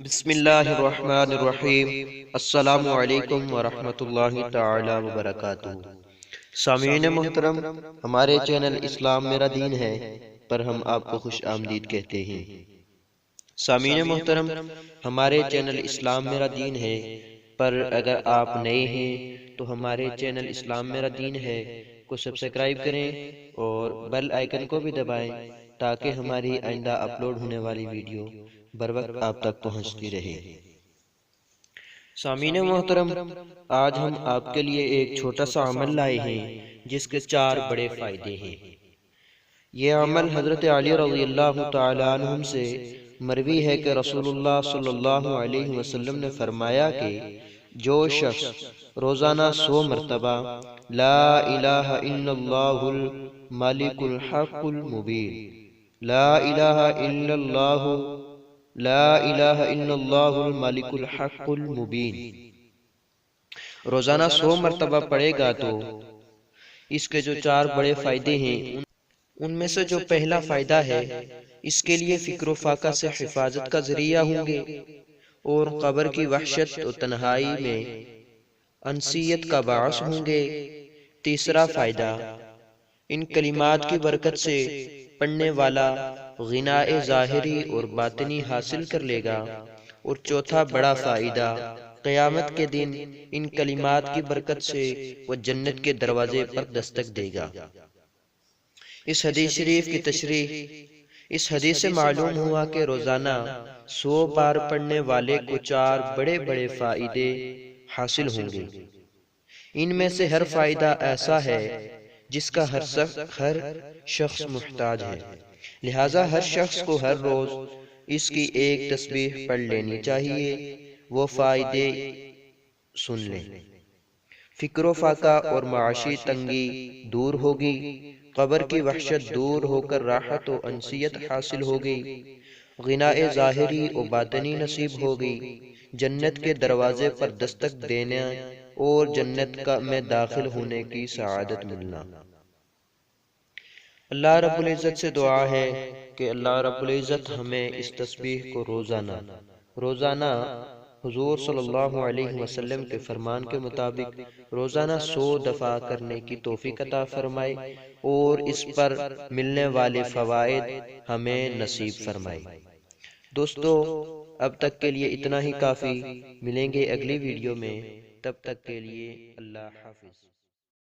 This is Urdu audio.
بسم اللہ الرحمن الرحیم۔ السلام علیکم ورحمۃ اللہ تعالی وبرکاتہ۔ سامعین محترم، ہمارے چینل اسلام میرا دین ہے پر ہم آپ کو خوش آمدید کہتے ہیں۔ سامعین محترم، ہمارے چینل اسلام میرا دین ہے پر اگر آپ نئے ہیں تو ہمارے چینل اسلام میرا دین ہے کو سبسکرائب کریں اور بیل آئیکن کو بھی دبائیں تاکہ ہماری آئندہ اپلوڈ ہونے والی ویڈیو بر وقت آپ تک پہنچتی رہے۔ سامعین محترم، آج ہم آپ کے لیے ایک چھوٹا سا عمل لائے ہیں جس کے 4 بڑے فائدے ہیں۔ یہ عمل حضرت علی رضی اللہ تعالی عنہ سے مروی ہے کہ رسول اللہ صلی اللہ علیہ وسلم نے فرمایا کہ جو شخص روزانہ 100 مرتبہ لا الہ الا اللہ الملک الحق المبین، لا الہ الا اللہ، لا الہ الا اللہ الملک الحق المبین روزانہ 100 مرتبہ پڑھے گا تو اس کے جو 4 بڑے فائدے ہیں ان میں سے جو پہلا فائدہ ہے، اس کے لیے فکر و فاقہ سے حفاظت کا ذریعہ ہوں گے اور قبر کی وحشت و تنہائی میں انسیت کا باعث ہوں گے۔ تیسرا فائدہ، ان کلمات کی برکت سے پڑھنے والا غناء ظاہری اور باطنی حاصل کر لے گا۔ اور چوتھا بڑا فائدہ، قیامت کے دن ان کلمات کی برکت سے وہ جنت کے دروازے پر دستک دے گا۔ اس حدیث شریف کی تشریح، اس حدیث سے معلوم ہوا کہ روزانہ 100 بار پڑھنے والے کو 4 بڑے بڑے فائدے حاصل ہوں گے۔ ان میں سے ہر فائدہ ایسا ہے جس کا ہر شخص محتاج ہے، لہذا ہر شخص کو ہر روز اس کی ایک تسبیح پڑھ لینی چاہیے۔ وہ فائدے سن لیں۔ فکر و فاقہ اور معاشی تنگی دور ہوگی، قبر کی وحشت دور ہو کر راحت و انسیت حاصل ہوگی، غناء ظاہری و باطنی نصیب ہوگی، جنت کے دروازے پر دستک دینا اور جنت میں داخل ہونے کی سعادت ملنا۔ اللہ رب العزت سے دعا ہے کہ اللہ رب العزت ہمیں اس تسبیح کو روزانہ حضور صلی اللہ علیہ وسلم کے فرمان کے مطابق روزانہ 100 دفعہ کرنے کی توفیق عطا فرمائے اور اس پر ملنے والے فوائد ہمیں نصیب فرمائے۔ دوستو، اب تک کے لیے اتنا ہی کافی، ملیں گے اگلی ویڈیو میں، تب تک کے لیے اللہ حافظ۔